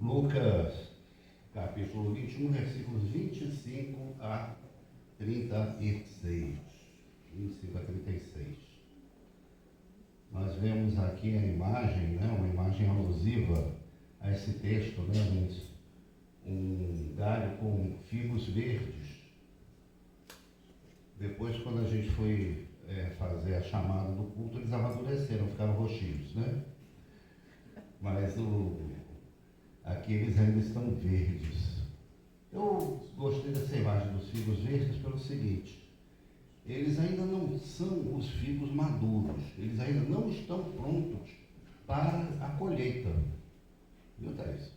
Lucas, capítulo 21, versículos 25 a 36. 25 a 36. Nós vemos aqui a imagem, uma imagem alusiva a esse texto, um galho com figos verdes. Depois, quando a gente foi fazer a chamada do culto, eles amadureceram, ficaram roxinhos, Mas aqui eles ainda estão verdes. Eu gostei dessa imagem dos figos verdes pelo seguinte: eles ainda não são os figos maduros, eles ainda não estão prontos para a colheita. Viu, Thaís?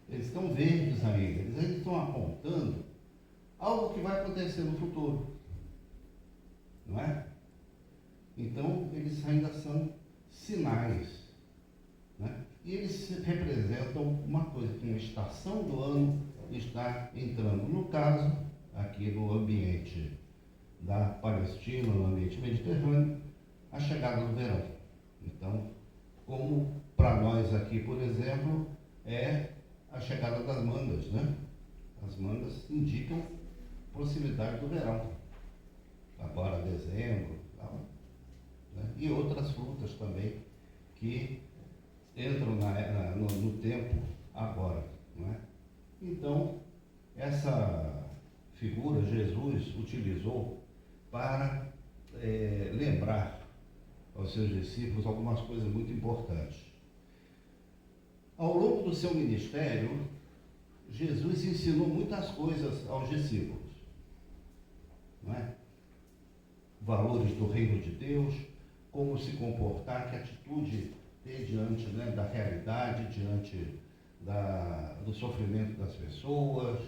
Eles estão verdes ainda, eles ainda estão apontando algo que vai acontecer no futuro, não é? Então, eles ainda são sinais, E eles representam uma coisa, que uma estação do ano está entrando. No caso, aqui no ambiente da Palestina, no ambiente mediterrâneo, a chegada do verão. Então, como para nós aqui, por exemplo, é a chegada das mangas, As mangas indicam proximidade do verão. Agora, dezembro, e outras frutas também que entram no tempo agora, Então, essa figura Jesus utilizou para lembrar aos seus discípulos algumas coisas muito importantes. Ao longo do seu ministério, Jesus ensinou muitas coisas aos discípulos, Valores do reino de Deus, como se comportar, que atitude ter diante da realidade, diante do sofrimento das pessoas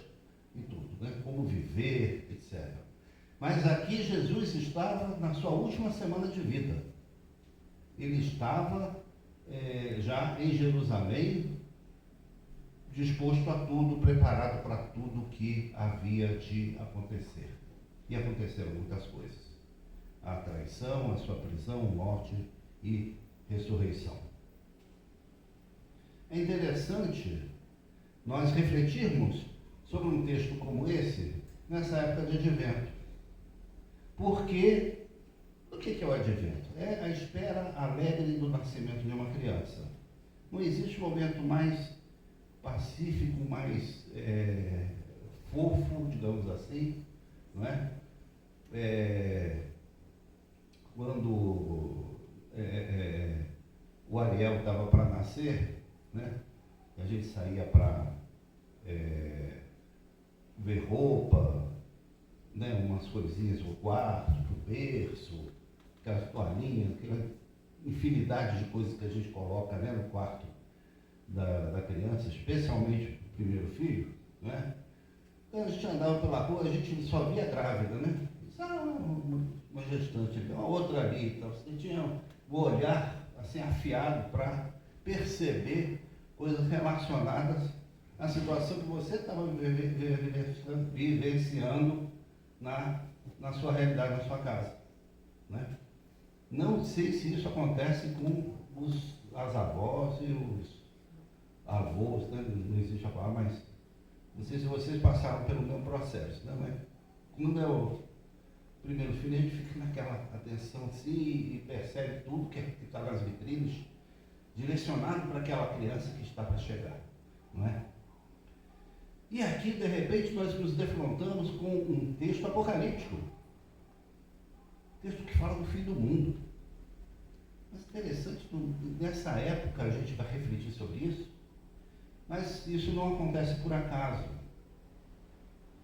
e tudo, como viver, etc. Mas aqui Jesus estava na sua última semana de vida. Ele estava já em Jerusalém, disposto a tudo, preparado para tudo que havia de acontecer. E aconteceram muitas coisas. A traição, a sua prisão, morte e ressurreição. É interessante nós refletirmos sobre um texto como esse nessa época de advento. Porque o que é o advento? É a espera alegre do nascimento de uma criança. Não existe momento mais pacífico, mais fofo, digamos assim, Quando o Ariel estava para nascer, a gente saía para ver roupa, umas coisinhas no quarto, pro berço, aquelas toalhinhas, aquela infinidade de coisas que a gente coloca no quarto da criança, especialmente o primeiro filho, Então a gente andava pela rua, a gente só via grávida, uma gestante ali, uma outra ali, então você tinha o olhar assim afiado para perceber coisas relacionadas à situação que você estava vivenciando na sua realidade, na sua casa, Não sei se isso acontece com as avós e os avós, Não existe a palavra, mas não sei se vocês passaram pelo mesmo processo, Mas quando é o primeiro filho, a gente fica naquela atenção assim e percebe tudo que está nas vitrines, direcionado para aquela criança que está para chegar, E aqui, de repente, nós nos defrontamos com um texto apocalíptico. Texto que fala do fim do mundo. Mas interessante, nessa época a gente vai refletir sobre isso, mas isso não acontece por acaso.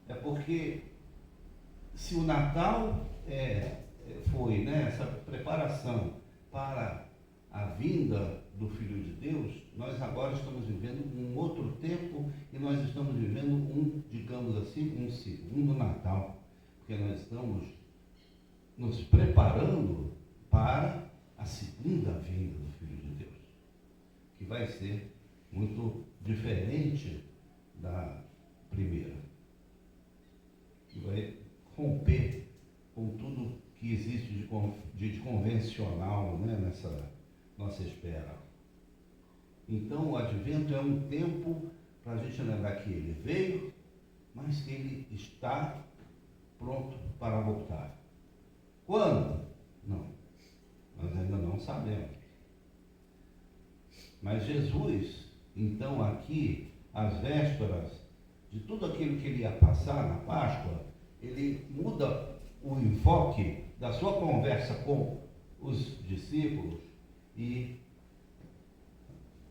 É porque se o Natal foi essa preparação para a vinda do Filho de Deus, nós agora estamos vivendo um outro tempo e nós estamos vivendo digamos assim, um segundo Natal, porque nós estamos nos preparando para a segunda vinda do Filho de Deus, que vai ser muito diferente da primeira, que vai romper com tudo que existe de convencional nessa nossa espera. Então, o advento é um tempo para a gente lembrar que ele veio, mas que ele está pronto para voltar. Quando? Não, nós ainda não sabemos. Mas Jesus, então aqui, às vésperas de tudo aquilo que ele ia passar na Páscoa, ele muda o enfoque da sua conversa com os discípulos e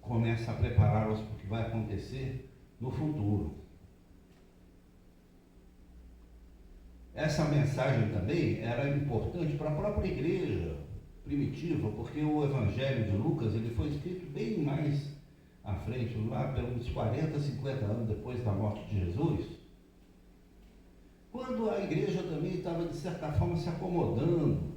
começa a prepará-los para o que vai acontecer no futuro. Essa mensagem também era importante para a própria igreja primitiva, porque o Evangelho de Lucas ele foi escrito bem mais à frente, lá pelos 40, 50 anos depois da morte de Jesus, quando a igreja também estava, de certa forma, se acomodando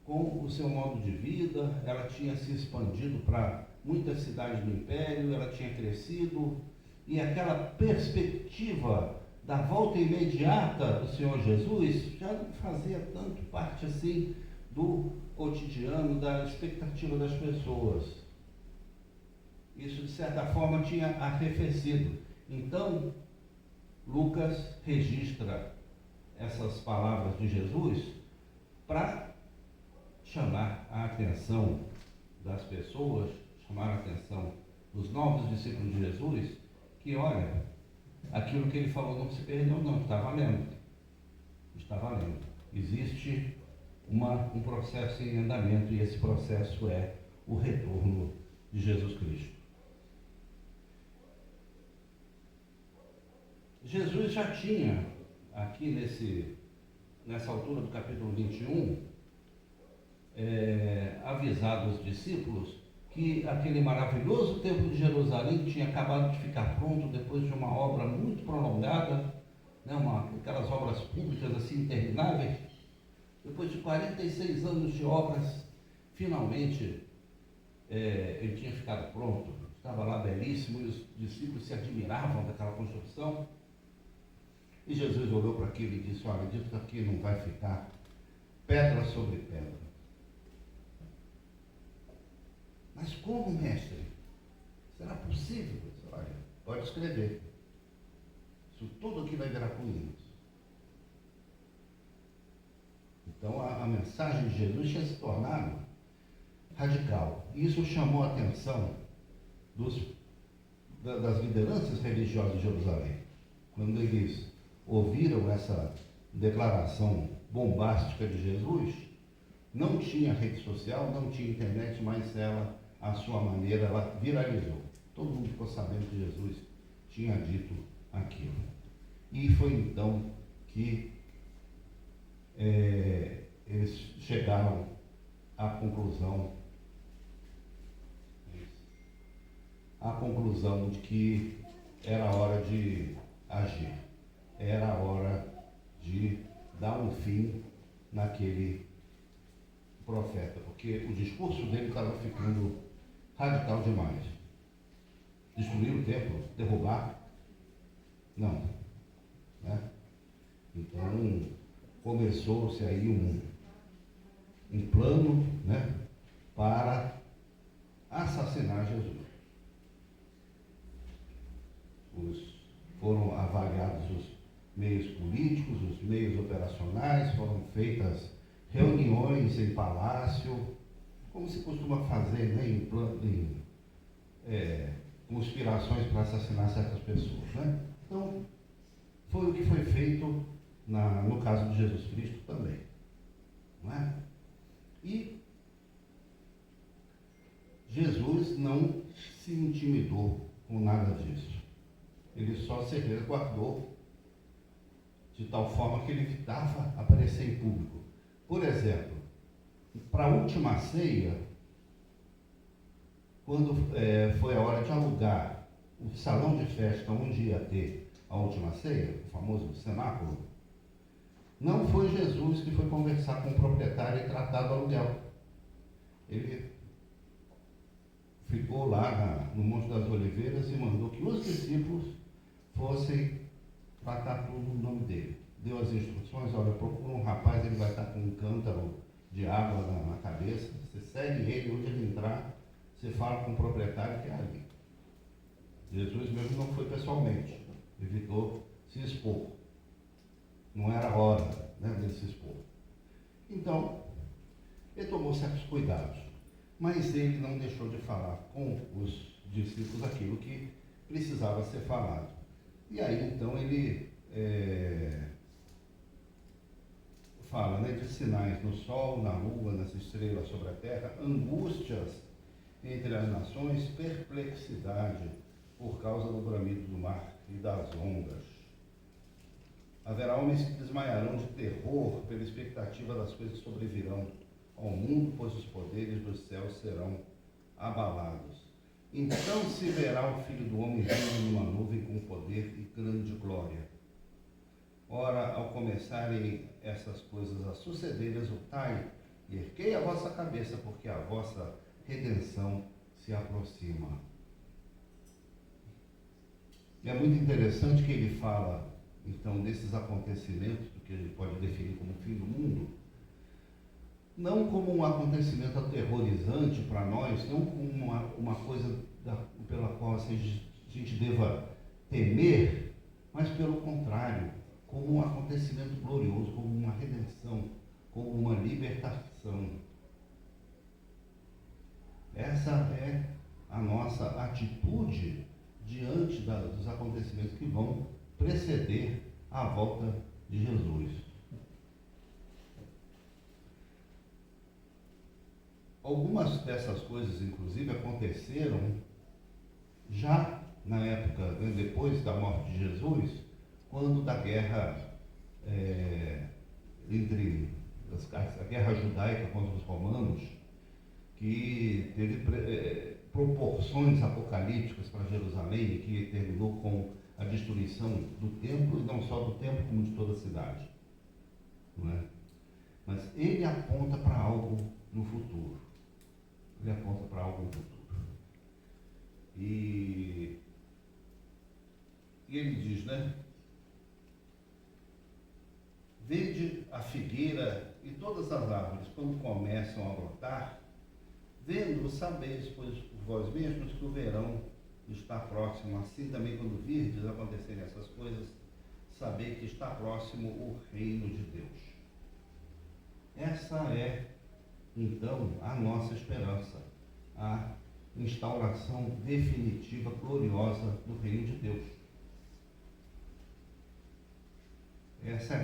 com o seu modo de vida, ela tinha se expandido para muitas cidades do Império, ela tinha crescido, e aquela perspectiva da volta imediata do Senhor Jesus já não fazia tanto parte assim do cotidiano, da expectativa das pessoas. Isso, de certa forma, tinha arrefecido. Então, Lucas registra essas palavras de Jesus para chamar a atenção das pessoas, chamar a atenção dos novos discípulos de Jesus, que, olha, aquilo que ele falou não se perdeu não, está valendo. Está valendo. Existe um processo em andamento, e esse processo é o retorno de Jesus Cristo. Jesus já tinha, aqui nessa altura do capítulo 21, avisado os discípulos que aquele maravilhoso templo de Jerusalém tinha acabado de ficar pronto depois de uma obra muito prolongada, né, aquelas obras públicas assim intermináveis. Depois de 46 anos de obras, finalmente ele tinha ficado pronto, estava lá belíssimo, e os discípulos se admiravam daquela construção. E Jesus olhou para aquilo e disse: olha, dito que aqui não vai ficar pedra sobre pedra. Mas como, mestre? Será possível? Disse, olha, pode escrever. Isso tudo aqui vai virar ruínas. Então a mensagem de Jesus tinha se tornado radical. E isso chamou a atenção das lideranças religiosas de Jerusalém. Quando eles ouviram essa declaração bombástica de Jesus, não tinha rede social, não tinha internet, mas ela, à sua maneira, ela viralizou. Todo mundo ficou sabendo que Jesus tinha dito aquilo. E foi então que eles chegaram à conclusão de que era hora de agir, era hora de dar um fim naquele profeta, porque o discurso dele estava ficando radical demais. Destruir o templo, derrubar, não, né? Então começou-se aí um plano, né, para assassinar Jesus. Foram avaliados os meios políticos, os meios operacionais, foram feitas reuniões em palácio, como se costuma fazer, né, em conspirações para assassinar certas pessoas, né? Então, foi o que foi feito no caso de Jesus Cristo também, não é? E Jesus não se intimidou com nada disso. Ele só se resguardou de tal forma que ele evitava aparecer em público. Por exemplo, para a última ceia, quando foi a hora de alugar o salão de festa onde ia ter a última ceia, o famoso cenáculo, não foi Jesus que foi conversar com o proprietário e tratar do aluguel. Ele ficou lá no Monte das Oliveiras e mandou que os discípulos fossem tratar tudo no nome dele. Deu as instruções: olha, procura um rapaz, ele vai estar com um cântaro de água na cabeça, você segue ele, onde ele entrar, você fala com o proprietário que é ali. Jesus mesmo não foi pessoalmente, evitou se expor. Não era hora, né, dele se expor. Então, ele tomou certos cuidados, mas ele não deixou de falar com os discípulos aquilo que precisava ser falado. E aí, então, ele fala, né, de sinais no sol, na lua, nas estrelas sobre a terra, angústias entre as nações, perplexidade por causa do bramido do mar e das ondas. Haverá homens que desmaiarão de terror pela expectativa das coisas que sobrevirão ao mundo, pois os poderes dos céus serão abalados. Então se verá o Filho do Homem vindo numa nuvem com poder e grande glória. Ora, ao começarem essas coisas a suceder, exultai e erguei a vossa cabeça, porque a vossa redenção se aproxima. E é muito interessante que ele fala, então, desses acontecimentos, que ele pode definir como o fim do mundo, não como um acontecimento aterrorizante para nós, não como uma coisa pela qual a gente deva temer, mas pelo contrário, como um acontecimento glorioso, como uma redenção, como uma libertação. Essa é a nossa atitude diante dos acontecimentos que vão preceder a volta de Jesus. Algumas dessas coisas, inclusive, aconteceram já na época, né, depois da morte de Jesus, quando da guerra a guerra judaica contra os romanos, que teve proporções apocalípticas para Jerusalém, que terminou com a destruição do templo, e não só do templo, como de toda a cidade. Não é? Mas ele aponta para algo no futuro. Ele aponta para algo no futuro. E ele diz, né? Vede a figueira e todas as árvores, quando começam a brotar, vendo, sabeis, pois vós mesmos, que o verão está próximo. Assim também, quando virdes acontecerem essas coisas, sabei que está próximo o reino de Deus. Essa é, então, a nossa esperança, a instauração definitiva, gloriosa do reino de Deus. Essa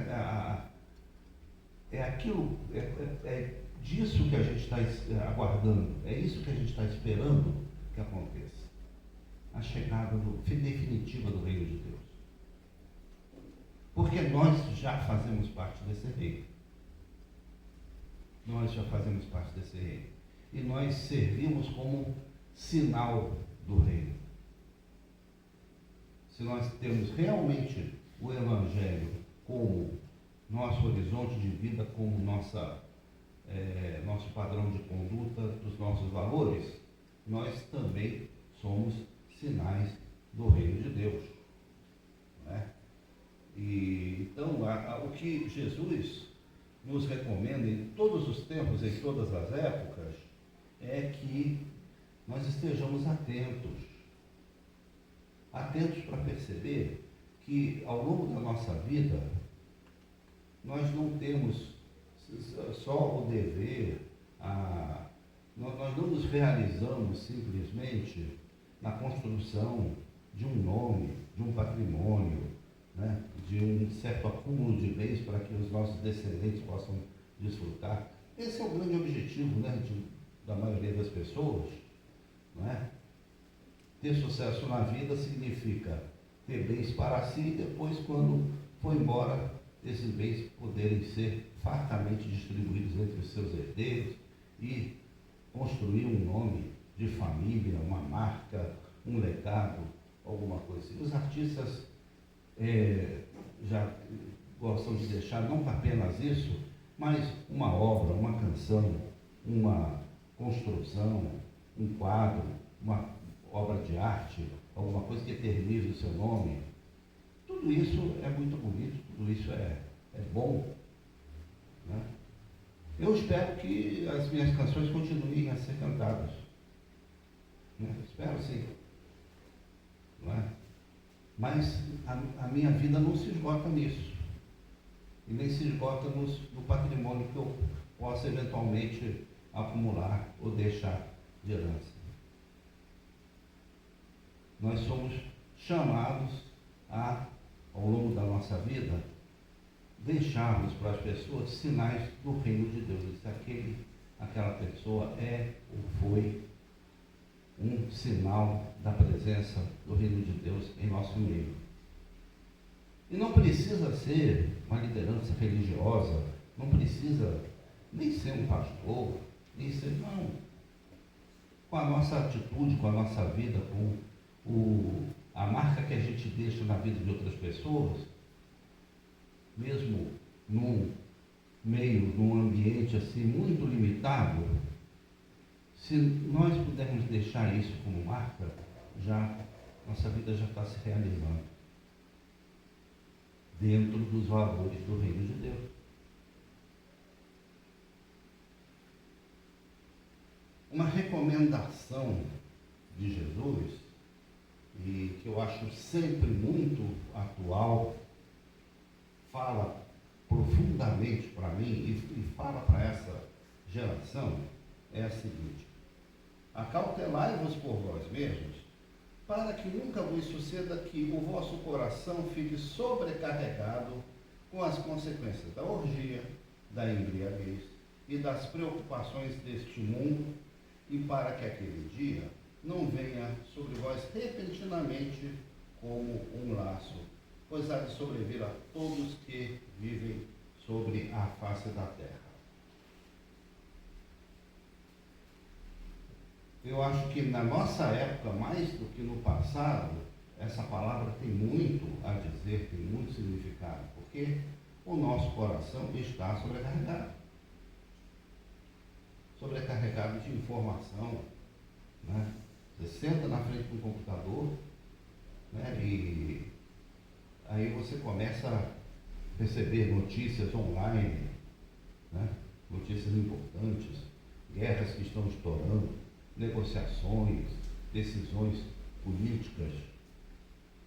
é disso que a gente está aguardando, é isso que a gente está esperando que aconteça. A chegada definitiva do reino de Deus. Porque nós já fazemos parte desse reino. Nós já fazemos parte desse reino. E nós servimos como sinal do reino. Se nós temos realmente o Evangelho como nosso horizonte de vida, como nosso padrão de conduta, dos nossos valores, nós também somos sinais do reino de Deus. Né? E, então, o que Jesus nos recomenda em todos os tempos, em todas as épocas, é que nós estejamos atentos para perceber que ao longo da nossa vida nós não temos só o dever, nós não nos realizamos simplesmente na construção de um nome, de um patrimônio, né, de um certo acúmulo de bens para que os nossos descendentes possam desfrutar. Esse é o grande objetivo, né, da maioria das pessoas. Não é? Ter sucesso na vida significa ter bens para si e depois, quando for embora, esses bens poderem ser fartamente distribuídos entre os seus herdeiros e construir um nome de família, uma marca, um legado, alguma coisa assim. Os artistas já gostam de deixar não apenas isso, mas uma obra, uma canção, uma construção, um quadro, uma obra de arte, alguma coisa que eternize o seu nome. Tudo isso é muito bonito, tudo isso é bom. Né? Eu espero que as minhas canções continuem a ser cantadas. Né? Espero sim. Mas a minha vida não se esgota nisso. E nem se esgota no patrimônio que eu possa eventualmente acumular ou deixar de herança. Nós somos chamados a, ao longo da nossa vida, deixarmos para as pessoas sinais do reino de Deus. Se aquela pessoa é ou foi um sinal da presença do reino de Deus em nosso meio. E não precisa ser uma liderança religiosa, não precisa nem ser um pastor, nem ser, não. Com a nossa atitude, com a nossa vida, com a marca que a gente deixa na vida de outras pessoas, mesmo num ambiente assim muito limitado, se nós pudermos deixar isso como marca, nossa vida já está se realizando dentro dos valores do reino de Deus. Uma recomendação de Jesus, e que eu acho sempre muito atual, fala profundamente para mim e fala para essa geração, é a seguinte: acautelai-vos por vós mesmos, para que nunca vos suceda que o vosso coração fique sobrecarregado com as consequências da orgia, da embriaguez e das preocupações deste mundo, e para que aquele dia não venha sobre vós repentinamente como um laço, pois há de sobreviver a todos que vivem sobre a face da terra. Eu acho que na nossa época, mais do que no passado, essa palavra tem muito a dizer, tem muito significado, porque o nosso coração está sobrecarregado. Sobrecarregado de informação, né? Você senta na frente do computador, né? E aí você começa a receber notícias online, né? Notícias importantes, guerras que estão estourando, negociações, decisões políticas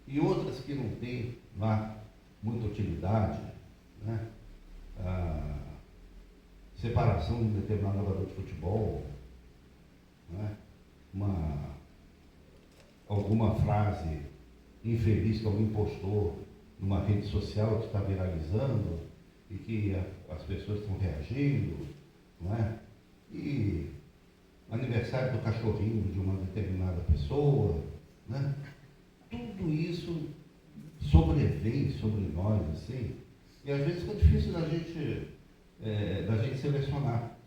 e outras que não têm lá muita utilidade, né? Separação de um determinado jogador de futebol, né? Alguma frase infeliz que alguém postou numa rede social que está viralizando e que as pessoas estão reagindo, não é? E aniversário do cachorrinho de uma determinada pessoa, né? Tudo isso sobrevém sobre nós, assim, e às vezes fica difícil da gente selecionar.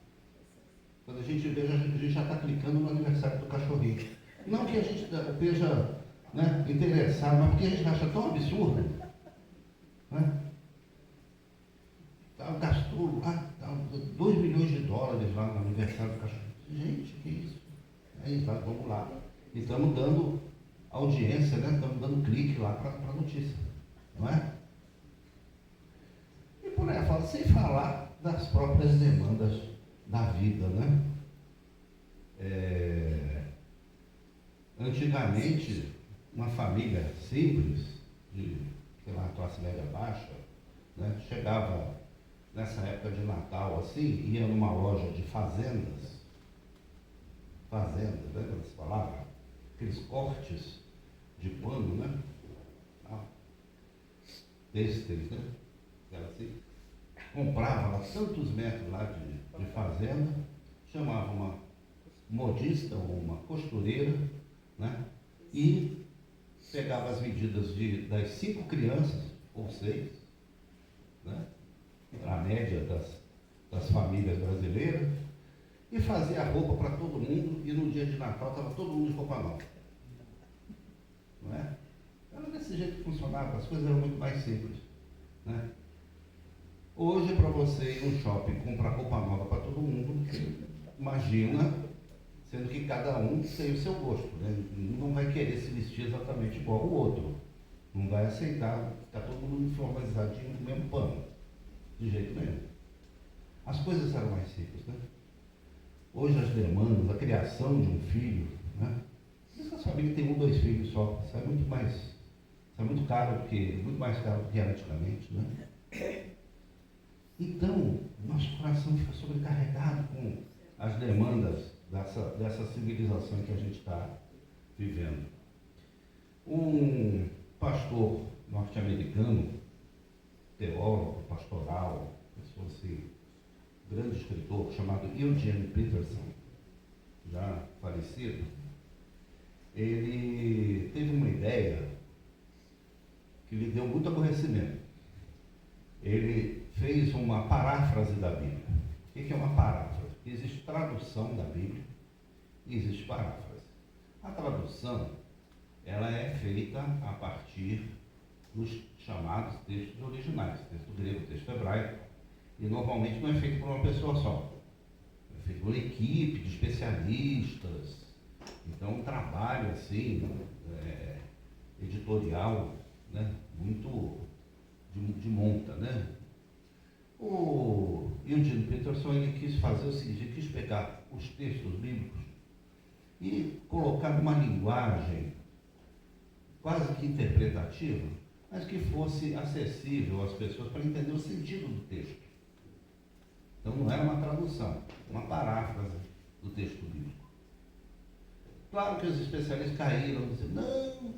Quando a gente vê, a gente já está clicando no aniversário do cachorrinho. Não que a gente esteja, né, interessado, mas porque a gente acha tão absurdo, né? Gastou 2 milhões de dólares lá no aniversário do cachorrinho. Gente, que isso? Aí, tá, vamos lá. E estamos dando audiência, né? Estamos dando clique lá para a notícia, não é? E por aí fala, sem falar das próprias demandas da vida, né? Antigamente, uma família simples, de, sei lá, classe média baixa, né? Chegava nessa época de Natal, assim, ia numa loja de fazendas, lembra dessa palavra? Aqueles cortes de pano, né? Têxteis, né? Era assim. Comprava lá tantos metros lá de fazenda, chamava uma modista ou uma costureira, né? E pegava as medidas das 5 crianças, ou 6, né? A média das famílias brasileiras, e fazia a roupa para todo mundo, e no dia de Natal estava todo mundo de roupa nova. Não é? Era desse jeito que funcionava, as coisas eram muito mais simples, né? Hoje, para você ir no shopping comprar roupa nova para todo mundo, imagina, sendo que cada um tem o seu gosto, né? Não vai querer se vestir exatamente igual ao outro, não vai aceitar ficar todo mundo uniformizadinho com o mesmo pano, de jeito nenhum. As coisas eram mais simples, né? Hoje as demandas, a criação de um filho, né? Por isso que as famílias têm 1, 2 filhos só, isso é muito mais Isso é muito caro, muito mais caro do que era antigamente, né? Então, nosso coração fica sobrecarregado com as demandas dessa civilização que a gente está vivendo. Um pastor norte-americano, teólogo, pastoral, pessoa assim, grande escritor, chamado Eugene Peterson, já falecido, ele teve uma ideia que lhe deu muito aborrecimento. Ele fez uma paráfrase da Bíblia. O que é uma paráfrase? Existe tradução da Bíblia e existe paráfrase. A tradução, ela é feita a partir dos chamados textos originais, texto grego, texto hebraico, e normalmente não é feito por uma pessoa só. É feito por uma equipe de especialistas. Então, um trabalho assim, editorial, né, muito de monta, né? O Eugene Peterson, ele quis fazer o seguinte: ele quis pegar os textos bíblicos e colocar numa linguagem quase que interpretativa, mas que fosse acessível às pessoas para entender o sentido do texto. Então não era uma tradução, uma paráfrase do texto bíblico. Claro que os especialistas caíram dizendo: não,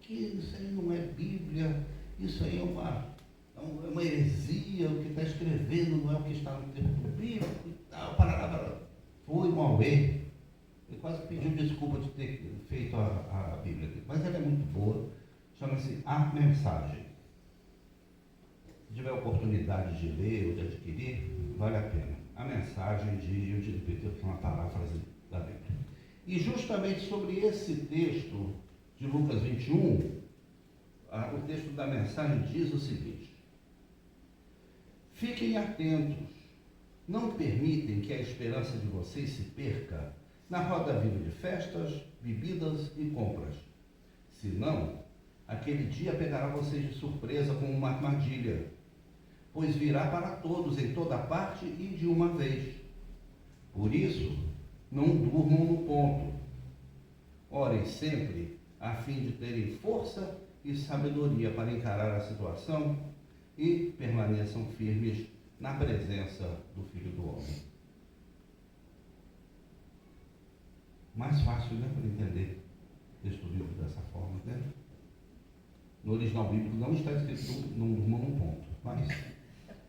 isso aí não é Bíblia, isso aí é uma heresia, o que está escrevendo não é o que está no texto bíblico e tal, parará. Foi um auê. Ele quase pediu desculpa de ter feito a Bíblia aqui, mas ela é muito boa, chama-se A Mensagem. Se tiver oportunidade de ler ou de adquirir, vale a pena. A Mensagem de Eugene Peterson, uma paráfrase da Bíblia. E justamente sobre esse texto de Lucas 21, o texto da Mensagem diz o seguinte: fiquem atentos, não permitem que a esperança de vocês se perca na roda viva de festas, bebidas e compras. Senão, aquele dia pegará vocês de surpresa como uma armadilha, pois virá para todos em toda parte e de uma vez. Por isso, não durmam no ponto. Orem sempre a fim de terem força e sabedoria para encarar a situação e permaneçam firmes na presença do Filho do Homem. Mais fácil, né, para entender o texto bíblico dessa forma, né? No original bíblico não está escrito não durmam num ponto, mas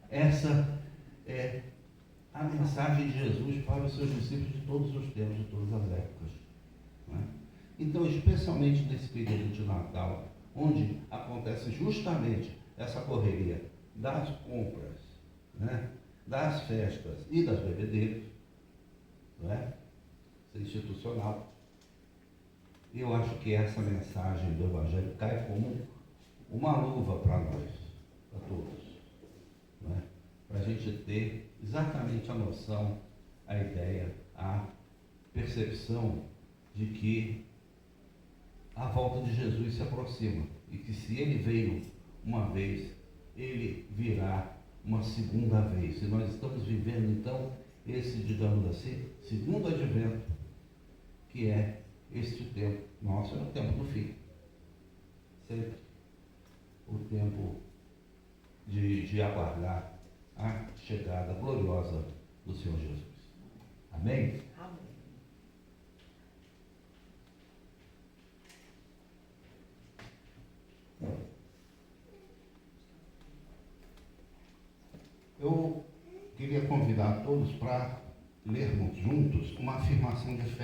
essa é a mensagem de Jesus para os seus discípulos de todos os tempos, de todas as épocas, né? Então, especialmente nesse período de Natal, onde acontece justamente essa correria das compras, né, das festas e das bebedeiras, não é? Institucional. Eu acho que essa mensagem do Evangelho cai como uma luva para nós, para todos, não é? Para a gente ter exatamente a noção, a ideia, a percepção de que a volta de Jesus se aproxima e que se ele veio uma vez, ele virá uma segunda vez. E nós estamos vivendo então esse, digamos assim, segundo advento, que é este tempo nosso, é o tempo do fim. Sempre o tempo de aguardar a chegada gloriosa do Senhor Jesus. Amém? Amém. Eu queria convidar todos para lermos juntos uma afirmação de fé